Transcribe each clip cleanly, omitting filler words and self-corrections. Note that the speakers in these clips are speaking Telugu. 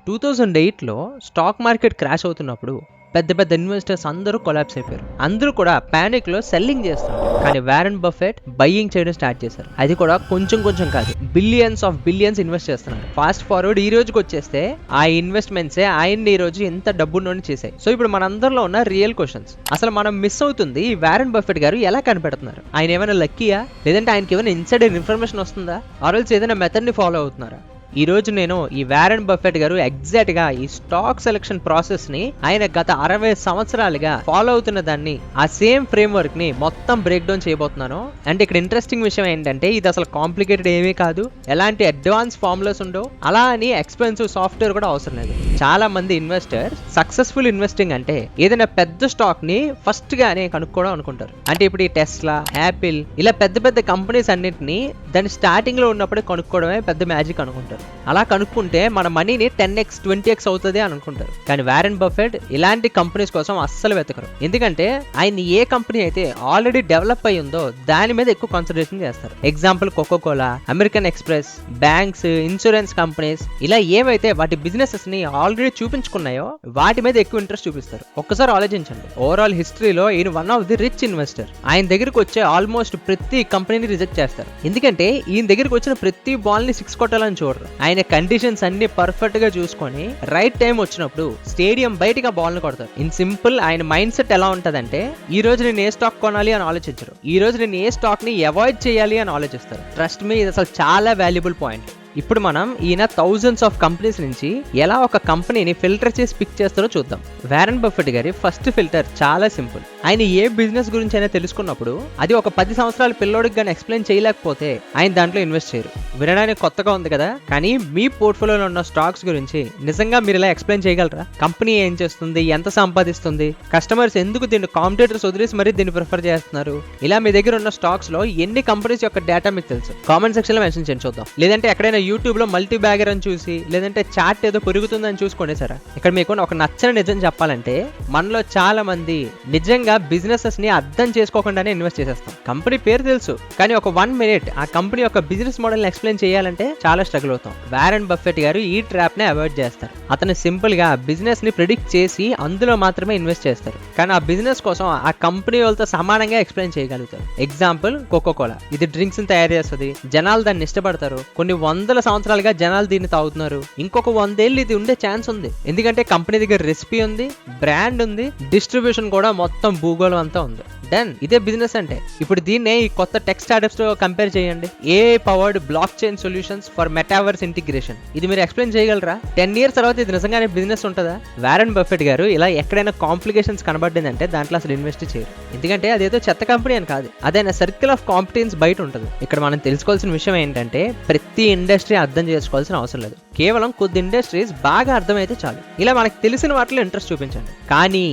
2008లో స్టాక్ మార్కెట్ క్రాష్ అవుతున్నప్పుడు పెద్ద పెద్ద ఇన్వెస్టర్స్ అందరూ కొలాప్స్ అయిపోయారు. అందరూ కూడా పానిక్ లో సెల్లింగ్ చేస్తున్నారు. కానీ వారెన్ బఫెట్ బయ్యింగ్ చేయడం స్టార్ట్ చేశారు. అది కూడా కొంచెం కొంచెం కాదు, బిలియన్స్ ఇన్వెస్ట్ చేస్తున్నారు. ఫాస్ట్ ఫార్వర్డ్ ఈ రోజుకి వచ్చేస్తే ఆ ఇన్వెస్ట్మెంట్సే ఆయన్ని ఈ రోజు ఎంత డబ్బున్నోని చేశాయి. సో ఇప్పుడు మనందరిలో ఉన్న రియల్ క్వశ్చన్స్, అసలు మనం మిస్ అవుతుంది ఈ వారెన్ బఫెట్ గారు ఎలా కనిపెడుతున్నారు? ఆయన ఏమైనా లక్కీయా, లేదంటే ఆయనకి ఏమైనా ఇన్సైడర్ ఇన్ఫర్మేషన్ వస్తుందా, ఆర్ఎల్స్ ఏదైనా మెథడ్ ని ఫాలో అవుతున్నారా? ఈ రోజు నేను ఈ వారెన్ బఫెట్ గారు ఎగ్జాక్ట్ గా ఈ స్టాక్ సెలక్షన్ ప్రాసెస్ ని ఆయన గత 60 సంవత్సరాలుగా ఫాలో అవుతున్న దాన్ని, ఆ సేమ్ ఫ్రేమ్ వర్క్ ని మొత్తం బ్రేక్ డౌన్ చేయబోతున్నాను. అండ్ ఇక్కడ ఇంట్రెస్టింగ్ విషయం ఏంటంటే ఇది అసలు కాంప్లికేటెడ్ ఏమీ కాదు, ఎలాంటి అడ్వాన్స్ ఫార్ములాస్ ఉండవు, అలా అని ఎక్స్పెన్సివ్ సాఫ్ట్వేర్ కూడా అవసరం లేదు. చాలా మంది ఇన్వెస్టర్స్ సక్సెస్ఫుల్ ఇన్వెస్టింగ్ అంటే ఏదైనా పెద్ద స్టాక్ ని ఫస్ట్ గానే కనుక్కోవడం అనుకుంటారు. అంటే ఇప్పుడు ఈ టెస్లా, యాపిల్ ఇలా పెద్ద పెద్ద కంపెనీస్ అన్నింటినీ దాని స్టార్టింగ్ లో ఉన్నప్పుడే కనుక్కోవడమే పెద్ద మ్యాజిక్ అనుకుంటారు. అలా కనుక్కుంటే మన మనీని 10x 20x అవుతుంది అని అనుకుంటారు. కానీ వారెన్ బఫెట్ ఇలాంటి కంపెనీస్ కోసం అస్సలు వెతకరు. ఎందుకంటే ఆయన ఏ కంపెనీ అయితే ఆల్రెడీ డెవలప్ అయి ఉందో దాని మీద ఎక్కువ కాన్సన్ట్రేషన్ చేస్తారు. Example Coca Cola, American express, banks, insurance companies ఇలా ఏవైతే వాటి బిజినెసెస్ ని ఆల్రెడీ చూపించుకున్నాయో వాటి మీద ఎక్కువ ఇంట్రెస్ట్ చూపిస్తారు. ఒక్కసారి ఆలోచించండి, ఓవరాల్ హిస్టరీలో ఈయన one of the rich investor. ఆయన దగ్గరకు వచ్చే ఆల్మోస్ట్ ప్రతి కంపెనీని రిజెక్ట్ చేస్తారు. ఎందుకంటే ఈయన దగ్గరకు వచ్చిన ప్రతి బాల్ ని 6 కొట్టాలని చూడరు. ఆయన కండిషన్స్ అన్ని పర్ఫెక్ట్ గా చూసుకొని రైట్ టైం వచ్చినప్పుడు స్టేడియం బయటగా బాల్ ని కొడతారు. ఇన్ సింపుల్ ఆయన మైండ్ సెట్ ఎలా ఉంటదంటే, ఈ రోజు నేను ఏ స్టాక్ కొనాలి అని ఆలోచించరు, ఈ రోజు నేను ఏ స్టాక్ ని అవాయిడ్ చేయాలి అని ఆలోచిస్తారు. ట్రస్ట్ మీ, ఇది అసలు చాలా వాల్యుబుల్ పాయింట్. ఇప్పుడు మనం ఈయన థౌజండ్స్ ఆఫ్ కంపెనీస్ నుంచి ఎలా ఒక కంపెనీని ఫిల్టర్ చేసి పిక్ చేస్తారో చూద్దాం. వారెన్ బఫెట్ గారి ఫస్ట్ ఫిల్టర్ చాలా సింపుల్. ఆయన ఏ బిజినెస్ గురించి అయినా తెలుసుకున్నప్పుడు అది ఒక 10 సంవత్సరాల పిల్లోడికి కానీ ఎక్స్ప్లెయిన్ చేయలేకపోతే ఆయన దాంట్లో ఇన్వెస్ట్ చేయరు. వినడానికి కొత్తగా ఉంది కదా, కానీ మీ పోర్ట్ఫోలియోలో ఉన్న స్టాక్స్ గురించి నిజంగా మీరు ఇలా ఎక్స్ప్లెయిన్ చేయగలరా? కంపెనీ ఏం చేస్తుంది, ఎంత సంపాదిస్తుంది, కస్టమర్స్ ఎందుకు దీన్ని కాంపిటేటర్స్ వదిలేసి మరీ దీన్ని ప్రిఫర్ చేస్తున్నారు, ఇలా మీ దగ్గర ఉన్న స్టాక్స్ లో ఎన్ని కంపెనీస్ యొక్క డేటా మీకు తెలుసు? కామెంట్ సెక్షన్ లో మెన్షన్ చేయండి చూద్దాం. లేదంటే ఎక్కడైనా యూట్యూబ్ లో మల్టీ బ్యాగర్ అని చూసి, లేదంటే చాట్ ఏదో పెరుగుతుందని చూసుకునే సరే. ఇక్కడ మీకు ఒక నచ్చని నిజం చెప్పాలంటే, మనలో చాలా మంది నిజంగా బిజినెసెస్ ని అర్థం చేసుకోకుండానే ఇన్వెస్ట్ చేసేస్తాం. కంపెనీ పేరు తెలుసు, కానీ ఒక 1 minute ఆ కంపెనీ యొక్క బిజినెస్ మోడల్ ని ఎక్స్ప్లెయిన్ చేయాలంటే చాలా స్ట్రగుల్ అవుతాం. వారెన్ బఫెట్ గారు ఈ ట్రాప్ ని అవాయిడ్ చేస్తారు. అతను సింపుల్ గా బిజినెస్ ని ప్రిడిక్ట్ చేసి అందులో మాత్రమే ఇన్వెస్ట్ చేస్తారు. కానీ ఆ బిజినెస్ కోసం ఆ కంపెనీ వాళ్ళతో సమానంగా ఎక్స్ప్లెయిన్ చేయగలుగుతారు. ఎగ్జాంపుల్ కోకోకోలా, ఇది డ్రింక్స్ ని తయారు చేస్తుంది, జనాలు దాన్ని ఇష్టపడతారు, కొన్ని వందల సంవత్సరాలుగా జనాలు దీన్ని తాగుతున్నారు, ఇంకొక 100 ఏళ్ళు ఇది ఉండే ఛాన్స్ ఉంది. ఎందుకంటే కంపెనీ దగ్గర రెసిపీ ఉంది, బ్రాండ్ ఉంది, డిస్ట్రిబ్యూషన్ కూడా మొత్తం భూగోళం అంతా ఉంది. డన్, ఇదే బిజినెస్ అంటే. ఇప్పుడు దీన్నే ఈ కొత్త టెక్ స్టార్టప్స్ తో కంపేర్ చేయండి. AI powered block chain solutions for metaverse integration, ఇది మీరు ఎక్స్ప్లెయిన్ చేయగలరా? 10 years తర్వాత ఇది నిజంగానే బిజినెస్ ఉంటుందా? వారెన్ బఫెట్ గారు ఇలా ఎక్కడైనా కాంప్లికేషన్స్ కనబడిందంటే దాంట్లో అసలు ఇన్వెస్ట్ చేయరు. ఎందుకంటే అదేదో చెత్త కంపెనీ అని కాదు, అదైనా సర్కిల్ ఆఫ్ కాంపిటెన్స్ బయట ఉంటుంది. ఇక్కడ మనం తెలుసుకోవాల్సిన విషయం ఏంటంటే, ప్రతి ఇండస్ట్రీ అర్థం చేసుకోవాల్సిన అవసరం లేదు, కేవలం కొద్ది ఇండస్ట్రీస్ బాగా అర్థమైతే చాలు. ఇలా మనకు తెలిసిన వాటిలో ఇంట్రెస్ట్ చూపించండి. కానీ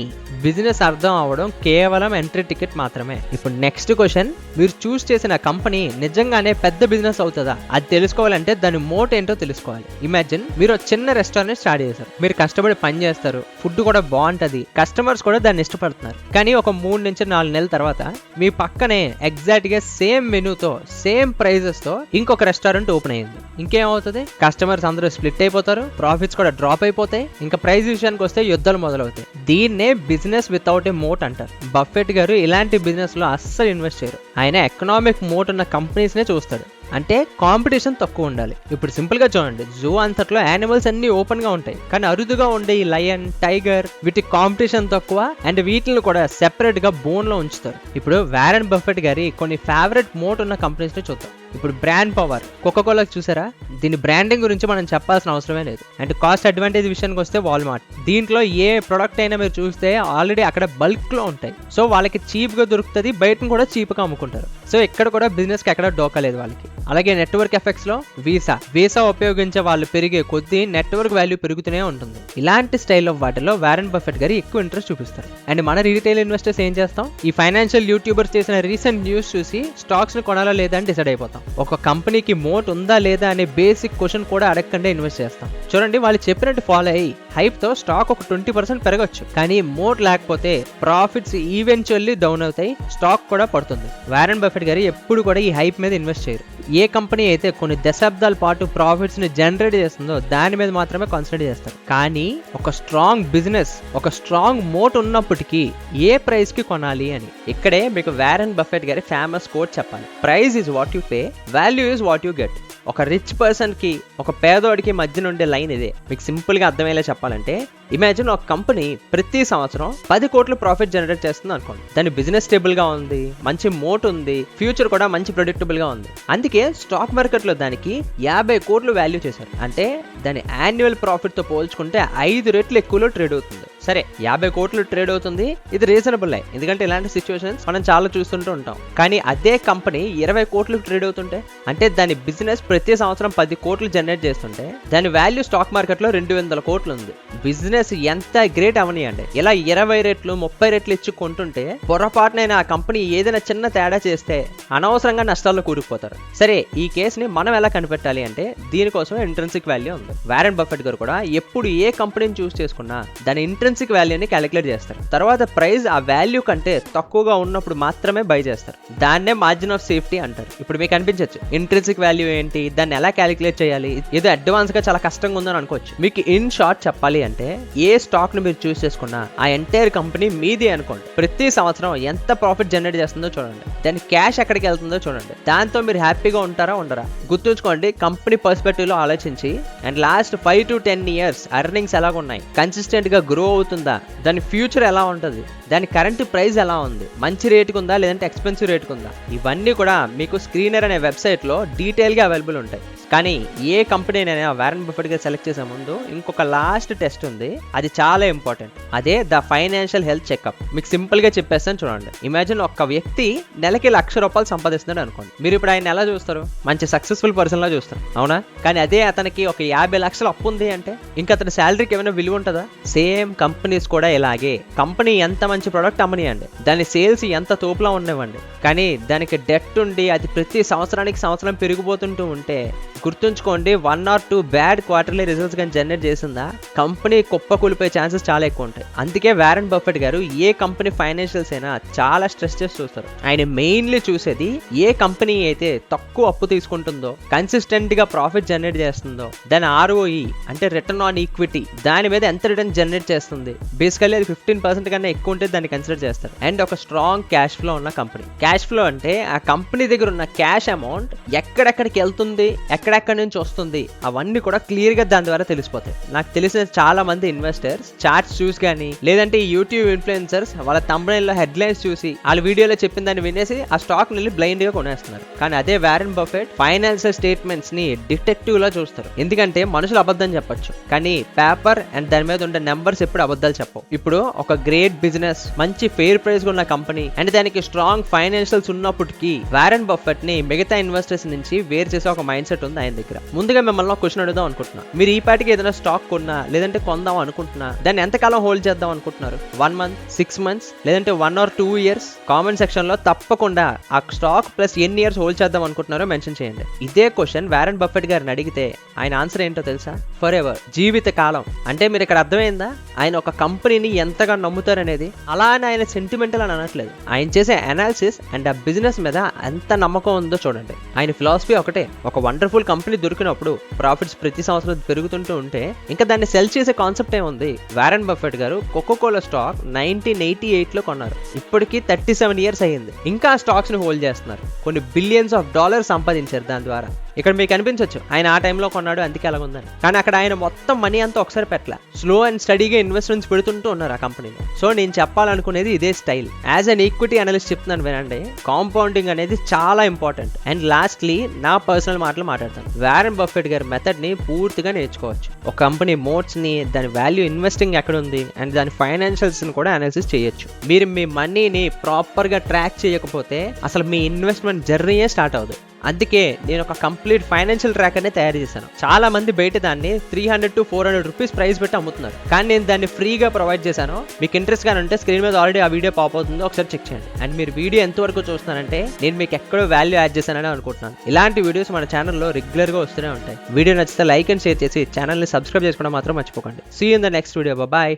బిజినెస్ అర్థం అవ్వడం కేవలం ఎంట్రీ టికెట్ మాత్రమే. ఇప్పుడు నెక్స్ట్ క్వశ్చన్, మీరు చూస్ చేసిన కంపెనీ నిజంగానే పెద్ద బిజినెస్ అవుతుందా? అది తెలుసుకోవాలంటే దాని మోట్ ఏంటో తెలుసుకోవాలి. ఇమాజిన్ మీరు ఒక చిన్న రెస్టారెంట్ స్టార్ట్ చేశారు, మీరు కష్టపడి పని చేస్తారు, ఫుడ్ కూడా బాగుంటది, కస్టమర్స్ కూడా దాన్ని ఇష్టపడుతున్నారు. కానీ ఒక 3 నుంచి 4 నెలల తర్వాత మీ పక్కనే ఎగ్జాక్ట్ గా సేమ్ మెనూతో, సేమ్ ప్రైజెస్ తో ఇంకొక రెస్టారెంట్ ఓపెన్ అయ్యింది. ఇంకేమవుతుంది? కస్టమర్స్ అందరూ స్ప్లిట్ అయిపోతారు, ప్రాఫిట్స్ కూడా డ్రాప్ అయిపోతాయి, ఇంకా ప్రైస్ విషయానికి వస్తే యుద్ధాలు మొదలవుతాయి. దీన్నే బిజినెస్ వితౌట్ ఏ మోట్ అంటారు. బఫెట్ గారు ఇలాంటి బిజినెస్ లో అస్సలు ఇన్వెస్ట్ చేయరు. ఆయన ఎకనామిక్ మోట్ ఉన్న కంపెనీస్ నే చూస్తాడు. అంటే కాంపిటీషన్ తక్కువ ఉండాలి. ఇప్పుడు సింపుల్ గా చూడండి, జూ అంతట్లో యానిమల్స్ అన్ని ఓపెన్ గా ఉంటాయి, కానీ అరుదుగా ఉండే ఈ లయన్, టైగర్ వీటి కాంపిటీషన్ తక్కువ, అండ్ వీటిని కూడా సెపరేట్ గా బోన్ లో ఉంచుతారు. ఇప్పుడు వారెన్ బఫెట్ గారి కొన్ని ఫేవరెట్ మోట్ ఉన్న కంపెనీస్ ని చూద్దాం. ఇప్పుడు బ్రాండ్ పవర్, కోకోకోలా చూసారా? దీని బ్రాండింగ్ గురించి మనం చెప్పాల్సిన అవసరమే లేదు. అండ్ కాస్ట్ అడ్వాంటేజ్ విషయానికి వస్తే వాల్మార్ట్, దీంట్లో ఏ ప్రొడక్ట్ అయినా మీరు చూస్తే ఆల్రెడీ అక్కడ బల్క్ లో ఉంటాయి, సో వాళ్ళకి చీప్ గా దొరుకుతుంది, బయట కూడా చీప్ గా అమ్ముకుంటారు. సో ఇక్కడ కూడా బిజినెస్ కి ఎక్కడ డోకా లేదు వాళ్ళకి. అలాగే నెట్వర్క్ ఎఫెక్ట్స్ లో వీసా ఉపయోగించే వాళ్ళు పెరిగే కొద్దీ నెట్వర్క్ వాల్యూ పెరుగుతూనే ఉంటుంది. ఇలాంటి స్టైల్ ఆఫ్ వాటిలో వారెన్ బఫెట్ గారు ఎక్కువ ఇంట్రెస్ట్ చూపిస్తారు. అండ్ మన రీటైల్ ఇన్వెస్టర్స్ ఏం చేస్తాం? ఈ ఫైనాన్షియల్ యూట్యూబర్స్ చేసిన రీసెంట్ న్యూస్ చూసి స్టాక్స్ ని కొనాలా లేదా అని డిసైడ్ అయిపోతాం. ఒక కంపెనీకి మోట్ ఉందా లేదా అనే బేసిక్ క్వశ్చన్ కూడా అడగకుండా ఇన్వెస్ట్ చేస్తాం. చూడండి, వాళ్ళు చెప్పినట్టు ఫాలో అయ్యి హైప్ తో స్టాక్ ఒక 20% పెరగొచ్చు, కానీ మోట్ లేకపోతే ప్రాఫిట్స్ ఈవెన్చువల్లీ డౌన్ అవుతాయి, స్టాక్ కూడా పడుతుంది. వారెన్ బఫెట్ గారు ఎప్పుడు కూడా ఈ హైప్ మీద ఇన్వెస్ట్ చేయరు. ఏ కంపెనీ అయితే కొన్ని దశాబ్దాల పాటు ప్రాఫిట్స్ ని జనరేట్ చేస్తుందో దాని మీద మాత్రమే కాన్సన్ట్రేట్ చేస్తారు. కానీ ఒక స్ట్రాంగ్ బిజినెస్, ఒక స్ట్రాంగ్ మోట్ ఉన్నప్పటికీ ఏ ప్రైస్ కి కొనాలి అని. ఇక్కడే మీకు వారెన్ బఫెట్ గారి ఫేమస్ కోట్ చెప్పాలి. Price is what you pay, value is what you get. ఒక రిచ్ పర్సన్ కి ఒక పేదోడికి మధ్య నుండే లైన్ ఇదే. మీకు సింపుల్ గా అర్థమయ్యేలా చెప్పాలంటే, ఇమాజిన్ ఒక కంపెనీ ప్రతి సంవత్సరం 10 కోట్లు ప్రాఫిట్ జనరేట్ చేస్తుంది అనుకోండి. దాని బిజినెస్ స్టేబుల్ గా ఉంది, మంచి మోట్ ఉంది, ఫ్యూచర్ కూడా మంచి ప్రెడిక్టబుల్ గా ఉంది. అందుకే స్టాక్ మార్కెట్ లో దానికి 50 కోట్లు వాల్యూ చేశారు. అంటే దాని యాన్యువల్ ప్రాఫిట్ తో పోల్చుకుంటే 5 రెట్లు ఎక్కువలో ట్రేడ్ అవుతుంది. సరే, 50 కోట్లు ట్రేడ్ అవుతుంది, ఇది రీజనబుల్. ఎందుకంటే ఇలాంటి సిచ్యువేషన్స్ మనం చాలా చూస్తుంటూ ఉంటాం. కానీ అదే కంపెనీ 20 కోట్లు ట్రేడ్ అవుతుంటే, అంటే దాని బిజినెస్ ప్రతి సంవత్సరం 10 కోట్లు జనరేట్ చేస్తుంటే దాని వాల్యూ స్టాక్ మార్కెట్ లో 200 కోట్లు ఉంది. బిజినెస్ ఎంత గ్రేట్ అవనియండి. ఇలా 20 రెట్లు 30 రెట్లు ఇచ్చి కొంటుంటే పొరపాటునైనా ఆ కంపెనీ ఏదైనా చిన్న తేడా చేస్తే అనవసరంగా నష్టాల్లో కూరుకుపోతారు. సరే, ఈ కేసుని మనం ఎలా కనిపెట్టాలి అంటే దీనికోసం ఇంట్రెన్సిక్ వాల్యూ ఉంది. వారెన్ బఫెట్ గారు కూడా ఎప్పుడు ఏ కంపెనీని చూస్ చేసుకున్నా దాని ఇంట్రెన్సిక్ వాల్యూని క్యాలిక్యులేట్ చేస్తారు. తర్వాత ప్రైస్ ఆ వాల్యూ కంటే తక్కువగా ఉన్నప్పుడు మాత్రమే బై చేస్తారు. దాన్నే మార్జిన్ ఆఫ్ సేఫ్టీ అంటారు. ఇప్పుడు మీకు అనిపించవచ్చు ఇంట్రెన్సిక్ వాల్యూ ఏంటి, దాన్ని ఎలా క్యాలిక్యులేట్ చేయాలి, ఏదో అడ్వాన్స్ గా చాలా కష్టంగా ఉందని అనుకోవచ్చు. మీకు ఇన్ షార్ట్ చెప్పాలి అంటే, ఏ స్టాక్ ను మీరు చూస్ చేసుకున్నా ఆ ఎంటైర్ కంపెనీ మీది అనుకోండి. ప్రతి సంవత్సరం ఎంత ప్రాఫిట్ జనరేట్ చేస్తుందో చూడండి, దాని క్యాష్ ఎక్కడికి వెళ్తుందో చూడండి. దాంతో మీరు హ్యాపీగా ఉంటారా ఉండరా? గుర్తుంచుకోండి, కంపెనీ పర్స్పెక్టివ్ లో ఆలోచించి and last 5 to 10 years earnings ఎలా ఉన్నాయి, కన్సిస్టెంట్ గా గ్రో అవుతుందా, దాని ఫ్యూచర్ ఎలా ఉంటుంది, దాని కరెంట్ ప్రైస్ ఎలా ఉంది, మంచి రేటుకు ఉందా లేదంటే ఎక్స్పెన్సివ్ రేటుకు ఉందా, ఇవన్నీ కూడా మీకు స్క్రీనర్ అనే వెబ్సైట్ లో డీటెయిల్ గా అవైలబుల్ ఉంటాయి. కానీ ఏ కంపెనీనైనా వారెన్ బఫెట్ గా సెలెక్ట్ చేసే ముందు ఇంకొక లాస్ట్ టెస్ట్ ఉంది, అది చాలా ఇంపార్టెంట్. అదే ద ఫైనాన్షియల్ హెల్త్ చెకప్. మీకు సింపుల్ గా చెప్పేస్తాను చూడండి. ఇమాజిన్ ఒక వ్యక్తి నెలకి ₹1,00,000 సంపాదిస్తున్నాడు అనుకోండి. మీరు ఇప్పుడు ఆయన ఎలా చూస్తారు? మంచి సక్సెస్ఫుల్ పర్సన్ లా చూస్తారు, అవునా? కానీ అదే అతనికి ఒక 50 లక్షలు అప్పు ఉంది అంటే ఇంకా అతని శాలరీకి ఏమైనా విలువ ఉంటుందా? సేమ్ కంపెనీస్ కూడా ఇలాగే. కంపెనీ ఎంత మంచి ప్రొడక్ట్ అమ్మనియండి, దాని సేల్స్ ఎంత తోపులా ఉండేవండి, కానీ దానికి డెట్ ఉండి అది ప్రతి సంవత్సరానికి సంవత్సరం పెరిగిపోతుంటూ ఉంటే గుర్తుంచుకోండి, 1 or 2 బ్యాడ్ క్వార్టర్లీ రిజల్ట్స్ కానీ జనరేట్ చేసిందా కంపెనీ కుప్ప కూలిపోయే ఛాన్సెస్ చాలా ఎక్కువ ఉంటాయి. అందుకే వారెన్ బఫెట్ గారు ఏ కంపెనీ ఫైనాన్షియల్స్ అయినా చాలా స్ట్రెస్ చేసి చూస్తారు. ఆయన మెయిన్లీ చూసేది ఏ కంపెనీ అయితే తక్కువ అప్పు తీసుకుంటుందో, కన్సిస్టెంట్ గా ప్రాఫిట్ జనరేట్ చేస్తుందో, దాని ROE అంటే రిటర్న్ ఆన్ ఈక్విటీ, దాని మీద ఎంత రిటర్న్ జనరేట్ చేస్తుంది. బేసికల్లీ అది 15% కన్నా ఎక్కువ ఉంటే దాన్ని కన్సిడర్ చేస్తారు. అండ్ ఒక స్ట్రాంగ్ క్యాష్ ఫ్లో ఉన్న కంపెనీ. క్యాష్ ఫ్లో అంటే ఆ కంపెనీ దగ్గర ఉన్న క్యాష్ అమౌంట్ ఎక్కడెక్కడికి వెళ్తుంది, ఎక్కడెక్కడి నుంచి వస్తుంది, అవన్నీ కూడా క్లియర్ గా దాని ద్వారా తెలిసిపోతాయి. నాకు తెలిసిన చాలా మంది ఇన్వెస్టర్స్ చార్ట్స్ చూసి కానీ లేదంటే యూట్యూబ్ ఇన్ఫ్లుయెన్సర్స్ వాళ్ళ థంబ్నెయిల్ లో హెడ్లైన్స్ చూసి వాళ్ళ వీడియోలో చెప్పిన దాన్ని వినేసి ఆ స్టాక్ ని బ్లైండ్ గా కొనేస్తున్నారు. కానీ అదే వారెన్ బఫెట్ ఫైనాన్షియల్ స్టేట్మెంట్స్ ని డిటెక్టివ్ లా చూస్తారు. ఎందుకంటే మనుషులు అబద్ధం చెప్పొచ్చు, కానీ పేపర్ అండ్ దాని మీద ఉండే నెంబర్స్ ఎప్పుడు అబద్ధాలు చెప్పవు. ఇప్పుడు ఒక గ్రేట్ బిజినెస్, మంచి ఫెయిర్ ప్రైస్ ఉన్న కంపెనీ అండ్ దానికి స్ట్రాంగ్ ఫైనాన్షియల్స్ ఉన్నప్పటికీ వారెన్ బఫెట్ ని మిగతా ఇన్వెస్టర్స్ నుంచి వేరు చేసే ఒక మైండ్ సెట్ ఉంది ఆయన దగ్గర. ముందుగా మిమ్మల్ని ఒక క్వశ్చన్ అడుగుదాం అనుకుంటున్నా. మీరు ఈ పాటికి ఏదైనా స్టాక్ కొన్నా లేదంటే కొందాం అనుకుంటున్నా, దాన్ని ఎంతకాలం హోల్డ్ చేద్దాం అనుకుంటున్నారు? 1 month, 6 months, లేదంటే 1 or 2 years? కామెంట్ సెక్షన్ లో తప్పకుండా ఆ స్టాక్ ప్లస్ ఎన్ని ఇయర్స్ హోల్డ్ చేద్దాం అనుకుంటున్నారో మెన్షన్ చేయండి. ఇదే క్వశ్చన్ వారెన్ బఫెట్ గారిని అడిగితే ఆయన ఆన్సర్ ఏంటో తెలుసా? ఫర్ ఎవర్, జీవిత కాలం. అంటే మీరు ఇక్కడ అర్థమైందా? ఆయన ఒక కంపెనీని ఎంతగా నమ్ముతారు అనేది. అలా అని ఆయన సెంటిమెంటల్ అని అనట్లేదు. ఆయన చేసే అనాలిసిస్ అండ్ ఆ బిజినెస్ మీద ఎంత నమ్మకం ఉందో చూడండి. ఆయన ఫిలాసఫీ ఒకటే, ఒక వండర్ఫుల్ కంపెనీ దొరికినప్పుడు ప్రాఫిట్స్ ప్రతి సంవత్సరం పెరుగుతుంటూ ఉంటే ఇంకా దాన్ని సెల్ చేసే కాన్సెప్ట్ ఏముంది? వారెన్ బఫెట్ గారు కోకోకోలా స్టాక్ 1988 లో కొన్నారు. ఇప్పటికి 37 years అయ్యింది. ఇంకా ఆ స్టాక్స్ ని హోల్డ్ చేస్తున్నారు. కొన్ని బిలియన్స్ ఆఫ్ డాలర్స్ సంపాదించారు దాని ద్వారా. ఇక్కడ మీకు అనిపించవచ్చు ఆయన ఆ టైంలో కొన్నాడు అందుకే అలా ఉందని, కానీ అక్కడ ఆయన మొత్తం మనీ అంతా ఒకసారి పెట్టలే, స్లో అండ్ స్టడీగా ఇన్వెస్ట్మెంట్స్ పెడుతుంటూ ఉన్నారు ఆ కంపెనీలో. సో నేను చెప్పాలనుకునేది ఇదే style. As an equity analyst చెప్తున్నాను వినండి, కాంపౌండింగ్ అనేది చాలా ఇంపార్టెంట్. అండ్ లాస్ట్లీ నా పర్సనల్ మాటలు మాట్లాడతాను. వారెన్ బఫెట్ గారి మెథడ్ ని పూర్తిగా నేర్చుకోవచ్చు. ఒక కంపెనీ మోట్స్ ని, దాని వాల్యూ ఇన్వెస్టింగ్ ఎక్కడ ఉంది అండ్ దాని ఫైనాన్షియల్స్ ని కూడా అనాలిసిస్ చేయొచ్చు. మీరు మీ మనీని ప్రాపర్ గా ట్రాక్ చేయకపోతే అసలు మీ ఇన్వెస్ట్మెంట్ జర్నీయే స్టార్ట్ అవుతుంది. అందుకే నేను ఒక కంప్లీట్ ఫైనాన్షియల్ ట్రాకర్ ని తయారు చేశాను. చాలా మంది బయట దాన్ని 300 to 400 రూపీస్ ప్రైస్ పెట్టి అమ్ముతున్నారు, కానీ నేను దాన్ని ఫ్రీగా ప్రొవైడ్ చేశాను. మీకు ఇంట్రెస్ట్ గా ఉంటే స్క్రీన్ మీద ఆల్రెడీ ఆ వీడియో పాప్ అవుతుందో ఒకసారి చెక్ చేయండి. అండ్ మీరు వీడియో ఎంతవరకు చూస్తున్నారంటే నేను మీకు ఎక్కడో వాల్యూ యాడ్ చేశానని అనుకుంటున్నాను. ఇలాంటి వీడియోస్ మన ఛానల్లో రెగ్యులర్ గా వస్తూనే ఉంటాయి. వీడియో నచ్చితే లైక్ అండ్ షేర్ చేసి ఛానల్ ని సబ్స్క్రైబ్ చేసుకోవడం మాత్రం మర్చిపోకండి. See you in the next video. Bye.